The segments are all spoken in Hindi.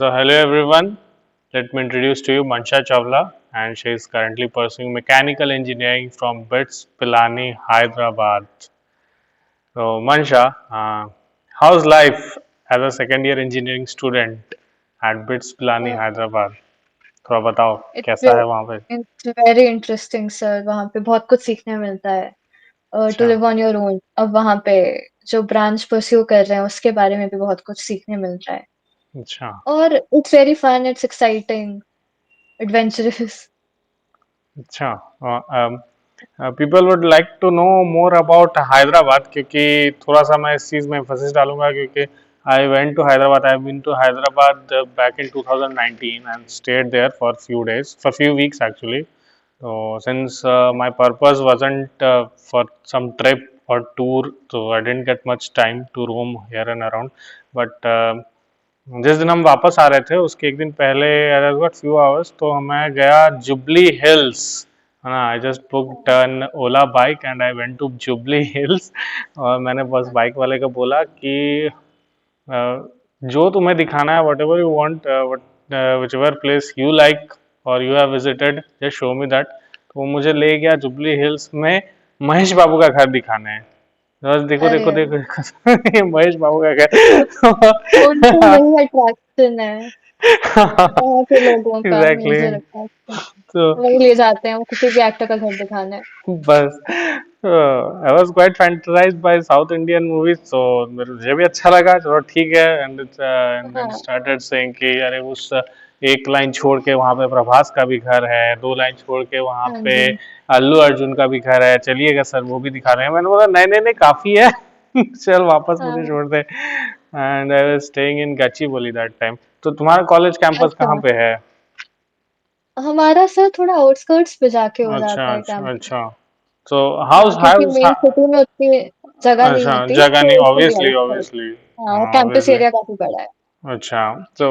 So hello everyone. Let me introduce to you Mansha Chawla, and she is currently pursuing mechanical engineering from BITS Pilani, Hyderabad. So Mansha, how's life as a second year engineering student at BITS Pilani, Uh, Hyderabad? थोड़ा बताओ it's कैसा very, है वहाँ पे? it's very interesting सर वहाँ पे बहुत कुछ सीखने मिलता है टू अच्छा, लिव ऑन योर ओन अब वहाँ पे जो ब्रांच परस्यू कर रहे हैं उसके बारे में भी बहुत कुछ सीखने मिल रहा है अच्छा, और it's very fun it's exciting adventurous अच्छा। People would like to know more about Hyderabad क्योंकि थोड़ा सा मैं इस चीज़ में एम्फेसिस डालूंगा क्योंकि I went to Hyderabad I been to Hyderabad back in 2019 and stayed there for few days for few weeks actually so since my purpose wasn't for some trip or tour, so I didn't get much time to roam here and around. But जिस दिन हम वापस आ रहे थे उसके एक दिन पहले आई गॉट फ्यू आवर्स तो मैं गया जुबली हिल्स है ना I just booked an Ola bike and I went to Jubilee Hills और मैंने बस बाइक वाले को बोला कि जो तुम्हें दिखाना है whatever you want whichever place you like और you have visited just show me that तो वो मुझे ले गया जुबली हिल्स में महेश बाबू का घर दिखाने बस देखो अरे देखो अरे देखो ये महेश बाबू का घर उनका यही अट्रैक्शन है वहाँ के लोगों का एग्जैक्टली मेजर अट्रैक्शन तो वही ले जाते हैं वो किसी भी एक्टर का घर दिखाने बस I was quite fantasized by south Indian movies तो मुझे भी अच्छा लगा चलो ठीक है एंड देन हाँ स्टार्टेड सेइंग कि अरे उस एक लाइन छोड़ के वहाँ पे प्रभास का भी घर है दो लाइन छोड़ के वहाँ हाँ पे जी अल्लू अर्जुन का भी घर है चलिएगा सर वो भी दिखा रहे हैं मैंने बोला नहीं नहीं नहीं काफी है चल वापस मुझे हाँ छोड़ दे and I was staying in Gachibowli that time तो तुम्हारा कॉलेज कैंपस अच्छा कहाँ पे है हमारा सर थोड़ा आउटस्कर्ट्स पे जाके हो अच्छा जाता है अच्छा कैंपस अच्छा तो हाँ हाउस क्योंकि हाउस मेन सिटी में उतनी जगह नहीं अच्छा होती जगह नहीं तो इसलिए ऑब्वियसली आउटसाइड ऑब्वियसली हाँ हाँ कैंपस ऑब्वियसली एरिया काफी बड़ा है अच्छा तो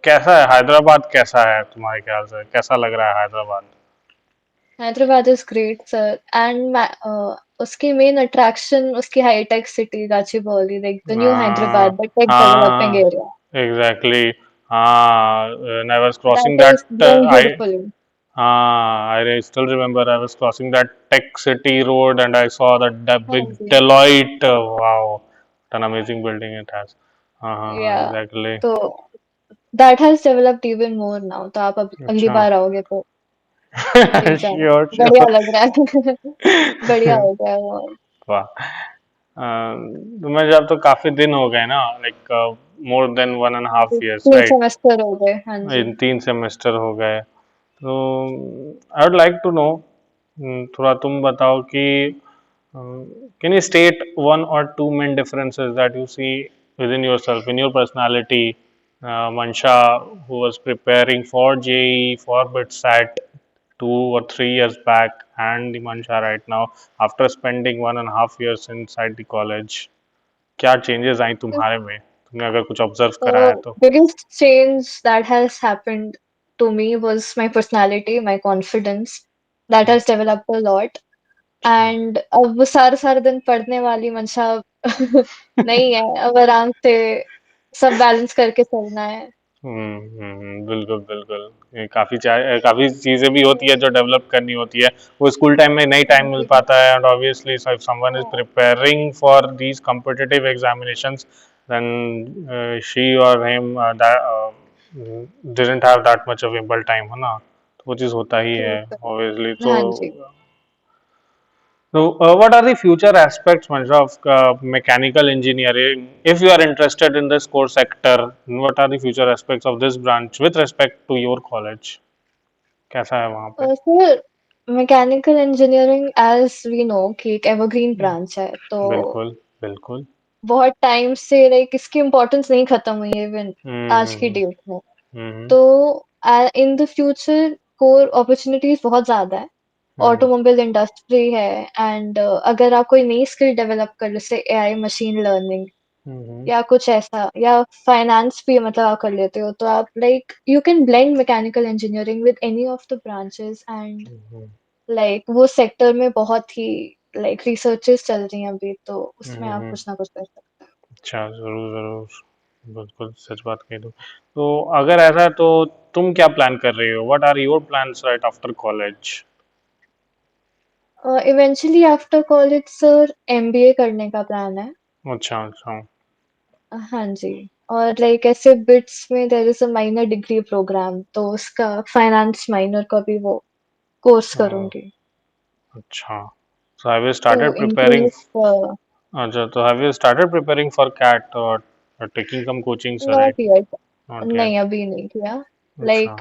कैसा है हैदराबाद कैसा है तुम्हारे ख्याल से कैसा लग रहा है Hyderabad Hyderabad is great sir and उसकी मेन अट्रैक्शन उसकी हाईटेक City Gachibowli like the new हाँ हैदराबाद द टेक डेवलपिंग हाँ एरिया एग्जैक्टली हाँ and I was crossing that is that growing I beautifully I still remember I was crossing that Tech City road and I saw that हाँ big जी Deloitte wow what an amazing building it has हाँ या exactly तो that has developed even more now तो आप अब अगली अच्छा बार आओगे तो देख जाना श्योर बढ़िया श्योर लग रहा है बढ़िया हो गया है वो वाह तुम्हें जब तो काफी दिन हो गए ना like more than one and हाँ हाफ जी इयर्स 3 सेमेस्टर हो गए हाँ जी इन 3 सेमेस्टर हो गए तो I would like to know थोड़ा तुम बताओ कि कैन यू स्टेट वन और two main differences that you see within yourself in your personality Mansha who was preparing for JE for BITSAT 2 or 3 years back and the Mansha right now after spending 1.5 years inside the college क्या चेंजेस आई तुम्हारे में तुमने अगर कुछ ऑब्जर्व करा है The तो biggest change that has happened to me was my personality, my confidence. That अच्छा has developed a lot. अच्छा And अब वो सारे सारे दिन पढ़ने वाली मंशा नहीं है अब आराम से सब बैलेंस करके चलना है बिल्कुल बिल्कुल ये काफी चीजें भी होती है जो डेवलप करनी होती है वो स्कूल टाइम में नहीं हाँ टाइम मिल जी पाता है and obviously if someone is हाँ preparing for these competitive examinations then she और him didn't have that much available time है ना तो वो चीज़ होता ही ट्रू है ऑब्वियसली तो हाँ जी So, what are the future aspects, Mansha, of mechanical engineering? If you are interested in this core sector, what are the future aspects of this branch with respect to your college? कैसा है वहाँ पे? Sir mechanical engineering as we know कि एक एवरग्रीन ब्रांच है तो बिल्कुल, बिल्कुल। बहुत टाइम से लाइक इसकी इम्पोर्टेंस नहीं खत्म हुई है इवन आज की हम्म डेट में हम्म तो in the future core opportunities बहुत ज्यादा है हम्म ऑटोमोबाइल इंडस्ट्री है एंड अगर आप कोई नई स्किल डेवलप कर जैसे एआई मशीन लर्निंग हम्म या कुछ ऐसा या फाइनेंस भी मतलब आप कर लेते हो तो आप like you can blend mechanical engineering with any of the branches and hmm like वो सेक्टर में बहुत ही लाइक रिसर्चेस चल रही हैं अभी तो उसमें आप हम्म। कुछ ना कुछ कर सकते अच्छा, जरूर जरूर। बिल्कुल सच बात कही तो अगर ऐसा है तो तुम क्या प्लान कर रही हो? What are your plans right after college? Eventually after college sir MBA करने का प्लान है। अच्छा अच्छा। हाँ जी। और लाइक ऐसे बिट्स में there is a minor degree programme, तो उसका फाइनेंस माइनर का भी वो कोर्स करूंगी अच्छा, so have you to started preparing? Increase. अच्छा, तो have you started preparing for CAT or taking some coachings, right? Not yet। Not yet. नहीं, अभी नहीं किया। अच्छा। Like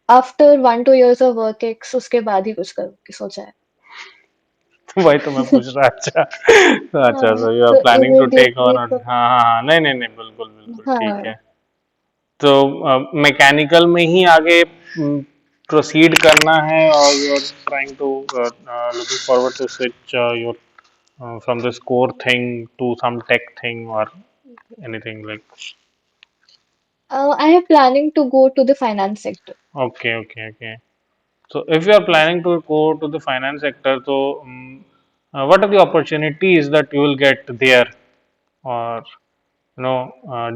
after 1-2 years of work ex उसके बाद ही कुछ करूंगी सोचा है। तो वही तो मैं पूछ रहा। अच्छा। तो अच्छा, हाँ, so you are तो planning to take immediately on तो हाँ हाँ हाँ, नहीं नहीं नहीं, बिल्कुल बिल्कुल ठीक हाँ। है। तो मैकेनिकल में ही आगे प्रोसीड करना है, और you are trying to looking forward to switch your from this core thing to some tech thing or anything like? I am planning to go to the finance sector. Okay, okay, okay. So if you are planning to go to the finance sector, so what are the opportunities that you will get there? Or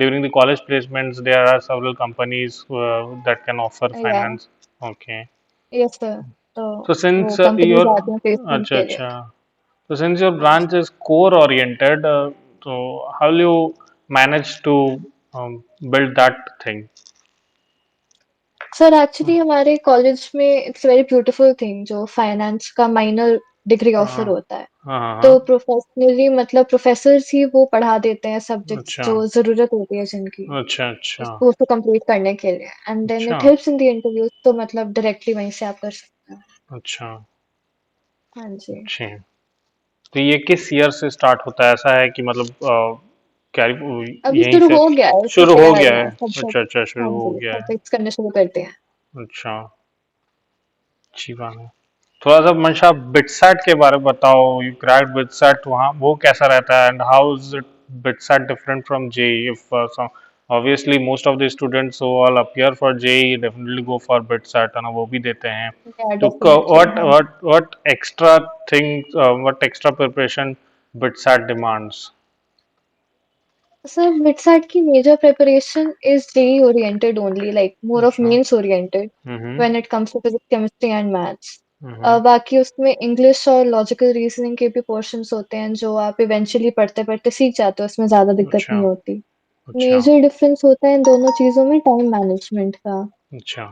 during the college placements, there are several companies that can offer या finance. Okay. Yes sir. तो So वो since कंपनीज your आती हैं प्लेसमेंट अच्छा के लिए। अच्छा, so since your हाँ branch जी। is core oriented, so how will you manage to build that thing? Sir actually हमारे कॉलेज में इट्स वेरी ब्यूटीफुल थिंग जो फाइनेंस का माइनर डिग्री हाँ ऑफर होता है। हाँ हाँ तो हाँ, प्रोफेशनली मतलब प्रोफेसर्स ही वो पढ़ा देते हैं सब्जेक्ट्स अच्छा जो जरूरत होती है जिनकी अच्छा अच्छा उस कोर्स को कंप्लीट करने के लिए, एंड देन अच्छा it helps in the interviews, तो मतलब डायरेक्टली वहीं से आप कर सकते हैं। अच्छा हाँ जी। अच्छा। तो ये किस ईयर से स्टार्ट होता है? ऐसा है कि मतलब क्या अभी यहीं शुरू से हो गया है, इसकी शुरू हो गया तैयारियां है? सब्जेक्ट। अच्छा अच्छा, हाँ शुरू हो जी, गया है। सब्जेक्ट्स करने शुरू करते हैं। अच्छा, अच्छी बात है। थोड़ा सा मंशा बिटसैट के बारे में बताओ। यू क्रैक्ड बिटसैट, वहाँ वो कैसा रहता है, and how is it BITSAT different from JEE? If obviously most of the students who all appear for JEE definitely go for BITSAT, है ना, वो भी देते हैं। या तो डेफिनेटली what हाँ। what what extra things, what extra preparation BITSAT demands? Sir मिडसैट की major preparation is JEE oriented only, like more of अच्छा। Mains oriented hmm when it comes to physics chemistry and maths. Hmm बाकी उसमें इंग्लिश और लॉजिकल रीजनिंग के भी पोर्शंस होते हैं जो आप इवेंचुअली पढ़ते पढ़ते सीख जाते हो, उसमें ज्यादा दिक्कत अच्छा नहीं होती। अच्छा मेजर डिफरेंस होता है इन दोनों चीजों में टाइम मैनेजमेंट का, अच्छा।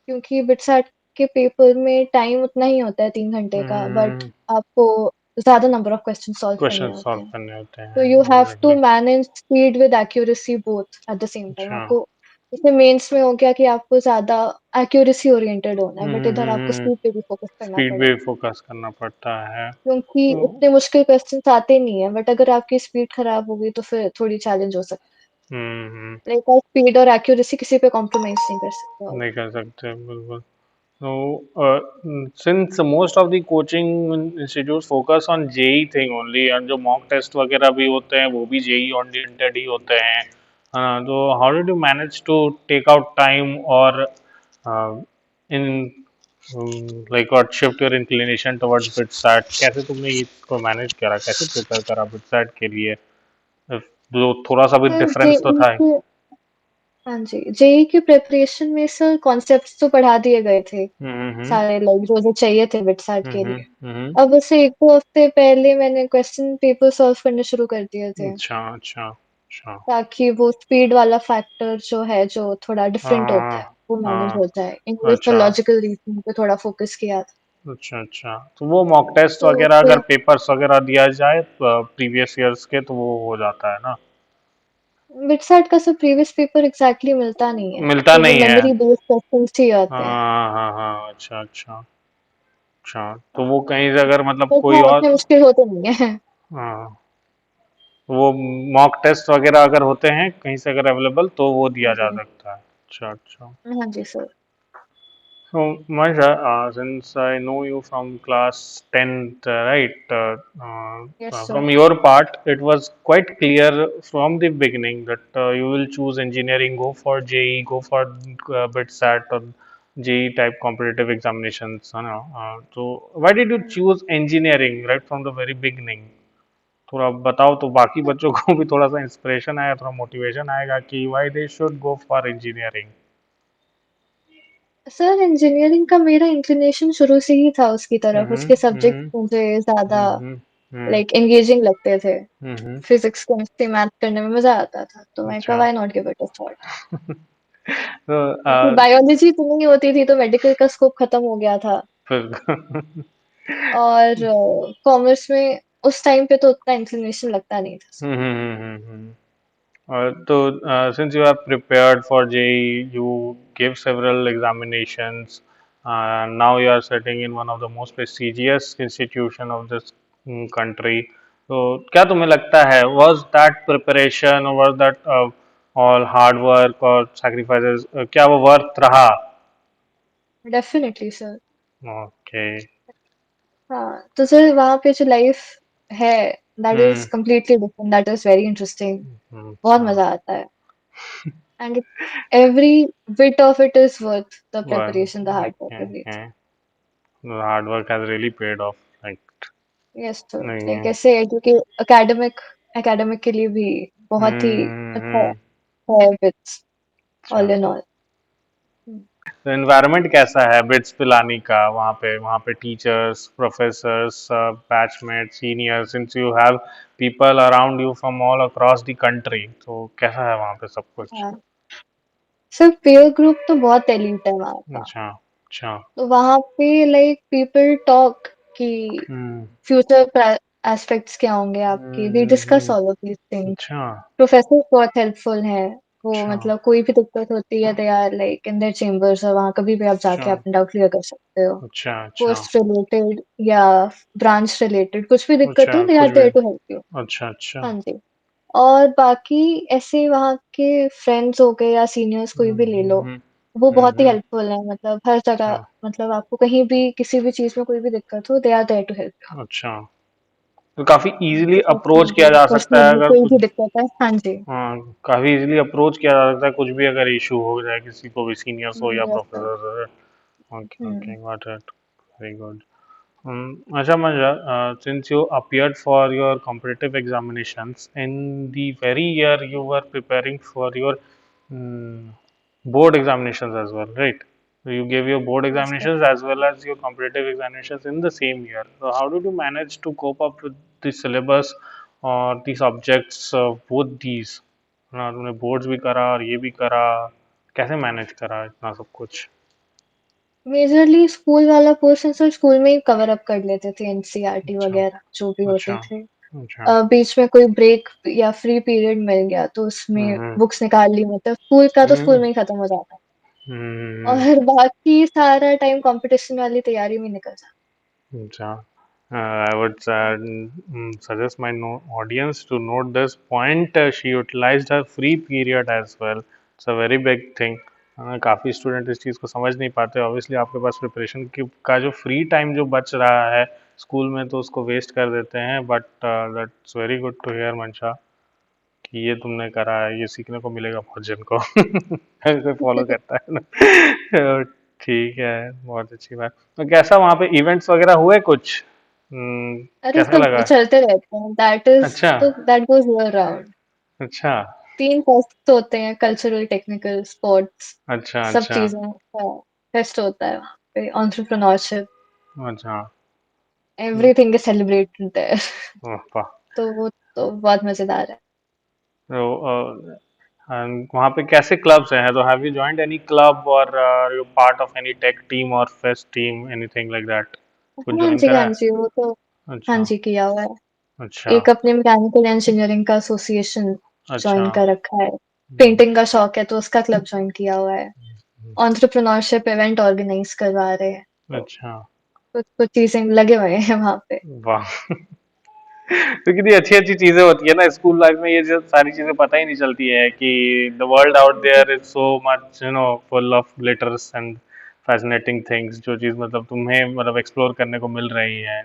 क्योंकि बिटसैट के पेपर में टाइम उतना ही होता है 3 घंटे का, बट आपको ज्यादा नंबर ऑफ क्वेश्चन सॉल्व करने क्वेश्चन होते सॉल्व हैं। करने होते So हैं, you have to exactly. manage speed with accuracy both at the same time। अच्छा। आपको जैसे मेंस में हो गया कि आपको ज्यादा accuracy ओरिएंटेड होना है, बट इधर आपको हम्म। स्पीड पे भी फोकस करना स्पीड पे पड़ेगा, फोकस करना पड़ता है। क्योंकि तो इतने मुश्किल क्वेश्चंस आते नहीं है, बट अगर आपकी स्पीड खराब होगी तो फिर थोड़ी चैलेंज हो सकता हम्म, है। लाइक आप स्पीड और एक्यूरेसी किसी पे कॉम्प्रोमाइज नहीं कर सकते हो। नहीं कर सकते बिल्कुल। So, since most of the coaching institutes focus on JEE thing only, and जो mock test वगैरह भी होते हैं वो भी JEE oriented ही होते हैं, है ना? तो how did you manage to take out time or in like what shift your inclination towards BITSAT? कैसे तुमने इसको मैनेज करा, कैसे प्रिपेयर करा BITSAT के लिए? जो थोड़ा सा भी सर डिफरेंस तो जेई था ही। के हाँ जी, जेई की प्रिपरेशन में सर कॉन्सेप्ट्स तो पढ़ा दिए गए थे हम्म। सारे, लाइक जो जो चाहिए थे बिटसैट के लिए। हम्म। अब उससे 1-2 हफ्ते पहले मैंने क्वेश्चन पेपर सॉल्व करने शुरू कर दिए थे, अच्छा अच्छा अच्छा। ताकि वो स्पीड वाला फैक्टर जो है, जो थोड़ा डिफरेंट होता है, हाँ वो मैनेज हाँ। हो जाए। इंग्लिश और अच्छा लॉजिकल रीजनिंग पे थोड़ा फोकस किया था। अच्छा अच्छा। तो वो मॉक टेस्ट तो वगैरह अगर फिर पेपर्स वगैरह दिया जाए प्रीवियस ईयर्स के, तो वो हो जाता है ना? बिटसैट का सब प्रीवियस पेपर एग्जैक्टली मिलता नहीं है, मिलता तो वो नहीं है। मेमोरी बेस्ड क्वेश्चंस ही आते हैं। हाँ हाँ हाँ, अच्छा अच्छा अच्छा। तो वो कहीं से अगर मतलब बट कोई हाँ, और इतने मुश्किल होते नहीं है। हाँ, वो मॉक टेस्ट वगैरह अगर होते हैं कहीं से अगर अवेलेबल, तो वो हाँ दिया जा जी। सकता है। अच्छा अच्छा। हाँ जी sir. So, Marsha, since I know you from class 10th, right? Yes sir. From your part, it was quite clear from the beginning that you will choose engineering, go for JEE, go for BITSAT or JEE type competitive examinations. You know, so, why did you choose engineering right from the very beginning? थोड़ा बताओ तो बाकी बच्चों को भी थोड़ा सा इंस्पिरेशन आएगा, थोड़ा मोटिवेशन आएगा कि why they should go for engineering. Sir engineering का मेरा इंक्लिनेशन शुरू से ही था उसकी तरफ, हम्म उसके सब्जेक्ट हम्म मुझे ज्यादा हम्म हम्म लाइक एंगेजिंग लगते थे। हम्म फिजिक्स केमिस्ट्री मैथ करने में मजा आता था, तो मैं कहा अच्छा। Why not give it a shot. तो क्योंकि बायोलॉजी तो नहीं होती थी तो मेडिकल का स्कोप खत्म हो गया था। फिर और कॉमर्स में उस टाइम पे तो उतना इंक्लिनेशन लगता नहीं था। So, since you have prepared for JEE, you gave several examinations. Now you are sitting in one of the most prestigious institution of this country. तो क्या तुम्हें लगता है, was that preparation or was that all hard work or sacrifices, क्या वो worth रहा? Definitely sir. Okay. हाँ, तो सर वहाँ पे जो लाइफ है that is hmm completely different, that is very interesting. बहुत अच्छा। मजा आता है। And every bit of it is worth the Well, preparation, the hard work okay, everything. okay. The hard work has really paid off. Like, yes sir, like नहीं। ऐसे एजुकेट एकेडमिक एकेडमिक के लिए भी बहुत ही अच्छा हम्म, है विट्स, अच्छा। All in all. तो एनवायरनमेंट कैसा है बिट्स पिलानी का, वहाँ पे teachers, professors, batchmate, senior, since you have people around you from all across the country, तो कैसा है वहाँ पे सब कुछ? हाँ सर, पीयर ग्रुप तो बहुत एलीट है वहाँ का। अच्छा अच्छा। तो वहाँ पे लाइक पीपल टॉक कि हम्म फ्यूचर एस्पेक्ट्स क्या होंगे आपके, we discuss hmm, all of these things. अच्छा प्रोफेसर बहुत हेल्पफुल हैं। वो अच्छा मतलब कोई भी दिक्कत होती है they are like in their chambers, और वहाँ कभी भी आप अच्छा जाके अपना डाउट क्लियर कर सकते हो। अच्छा अच्छा कोर्स रिलेटेड या ब्रांच रिलेटेड कुछ भी दिक्कत अच्छा हो, दे आर कुछ भी। There to help you. अच्छा अच्छा। हाँ जी। और बाकी ऐसे वहाँ के फ्रेंड्स हो गए या सीनियर्स कोई भी ले लो, हम्म वो बहुत ही हम्म, हेल्पफुल है, मतलब हर जगह। अच्छा मतलब आपको कहीं भी किसी भी चीज में कोई भी दिक्कत हो, they are there to help अच्छा। तो काफी यू। इजीली अप्रोच किया प्रोफेशनली जा सकता है पर्सनली अगर कोई कुछ। भी दिक्कत है, हाँ जी। हाँ, काफी इजीली अप्रोच किया जा सकता है कुछ भी अगर इशू हो जाए किसी को भी, सीनियर्स हो या yes sir. Professor. Okay hmm. Okay got it. Very good. Asha Manja, since you appeared for your competitive examinations in the very year you were preparing for your mm, board examinations as well, right? So you gave your board yes sir. examinations as well as your competitive examinations in the same year. So how did you manage to cope up with the syllabus और the subjects both these? ना तुमने boards भी करा और ये भी करा, कैसे manage करा इतना सब कुछ? मेजरली स्कूल वाला पोर्शन सर स्कूल में ही कवर अप कर लेते थे, एनसीईआरटी अच्छा वगैरह जो भी अच्छा होते थे। अच्छा। बीच में कोई ब्रेक या फ्री पीरियड मिल गया तो उसमें हम्म बुक्स निकाल ली, मतलब स्कूल का तो स्कूल हम्म में ही खत्म हो जाता। हम्म, और बाकी सारा टाइम कंपटीशन वाली तैयारी में निकल जाता। अच्छा। I would suggest my audience to note this point. She utilized her free period as well. It's a very big thing. काफ़ी स्टूडेंट इस चीज़ को समझ नहीं पाते। ऑब्वियसली आपके पास प्रिपरेशन की का जो फ्री टाइम जो बच रहा है स्कूल में, तो उसको वेस्ट कर देते हैं, but that's very good to hear Mansha कि ये तुमने करा है, ये सीखने को मिलेगा बहुत जन को ऐसे फॉलो करता है ना। तो ठीक है, बहुत अच्छी बात। तो कैसा वहाँ पे इवेंट्स वगैरह हुए कुछ? अरे कैसा सब लगा? चलते रहते हैं, दैट इज अच्छा तो दैट गोज ईयर राउंड। अच्छा 3 फेस्ट होते हैं, कल्चरल, टेक्निकल, स्पोर्ट्स, अच्छा सब अच्छा चीजें। फेस्ट होता है वहाँ पे, एंटरप्रेन्योरशिप, अच्छा। Everything is celebrated there. वाह। तो वो तो बहुत मजेदार है। तो वहाँ पे कैसे क्लब्स हैं? तो have you joined any club और you part of any tech team और fest team, anything like that? कुछ हाँ ज्वाइन जी, करा हाँ है? जी, वो तो हाँ अच्छा जी किया हुआ है। अच्छा एक अपने मैकेनिकल इंजीनियरिंग का एसोसिएशन अच्छा। ज्वाइन कर रखा है। पेंटिंग का शौक है तो उसका क्लब ज्वाइन किया हुआ है। एंटरप्रेन्योरशिप इवेंट ऑर्गेनाइज करवा रहे हैं, तो अच्छा कुछ कुछ चीजें लगे हुए हैं वहाँ पे। वाह। तो कितनी अच्छी अच्छी चीजें होती है ना स्कूल लाइफ में, ये जो सारी चीजें पता ही नहीं चलती है कि द वर्ल्ड आउट हाँ जी। There is so much full of glitters and fascinating things, जो चीज मतलब तुम्हें मतलब एक्सप्लोर करने को मिल रही है।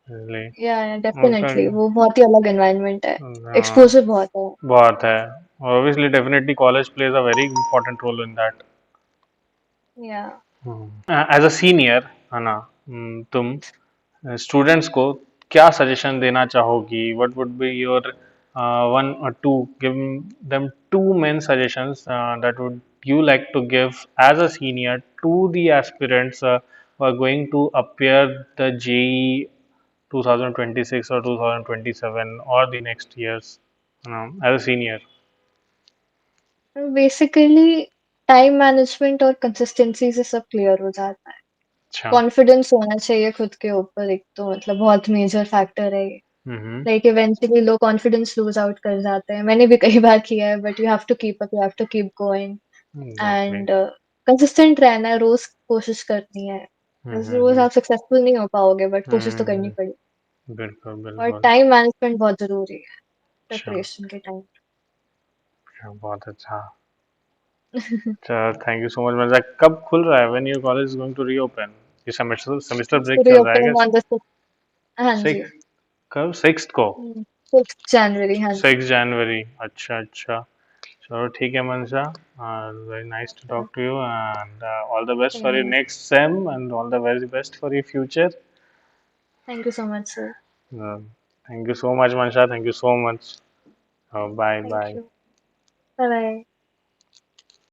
इसलिए या ओके। डेफिनेटली वो बहुत ही अलग एनवायरनमेंट है, हाँ, एक्सपोजर बहुत है। बहुत है। Obviously definitely college plays a very important role in that. या एज अ सीनियर है ना, तुम स्टूडेंट्स को क्या सजेशन देना चाहोगी? What would be your one or two, give them two main suggestions that would you like to give as a senior to the aspirants who are going to appear the JEE 2026 or 2027 or the next years as a senior? Basically time management और कंसिस्टेंसी से सब क्लियर हो जाता है। अच्छा। कॉन्फिडेंस होना चाहिए खुद के ऊपर, एक तो मतलब बहुत मेजर फैक्टर है ये। हम्म। लाइक इवेंचुअली लोग कॉन्फिडेंस लूज आउट कर जाते हैं, मैंने भी कई बार किया है, but you have to keep up, you have to keep going exactly. And consistent रहना है, रोज कोशिश करनी है। रोज हम्म। आप सक्सेसफुल नहीं हो पाओगे, बट कोशिश तो करनी हम्म। पड़ेगी। बिल्कुल और बिल्कुल। टाइम मैनेजमेंट बहुत जरूरी है अच्छा। प्रिपरेशन के टाइम। अच्छा, बहुत अच्छा। अच्छा, thank you so much Mirza. कब खुल रहा है? When your college is going to reopen? ये सेमेस्टर सेमेस्टर ब्रेक चल रहा है क्या? रीओपनिंग ऑन द हाँ जी। सिक्स? कब? सिक्स को? 6 जनवरी, हाँ जी। 6 जनवरी। अच्छा अच्छा। चलो ठीक है Mansa, very nice to talk to you and all the best for your sem. Next sem and all the very best for your future. Thank you so much sir. Thank you so much Mansa, thank you so much. Bye thank bye. You. Bye bye.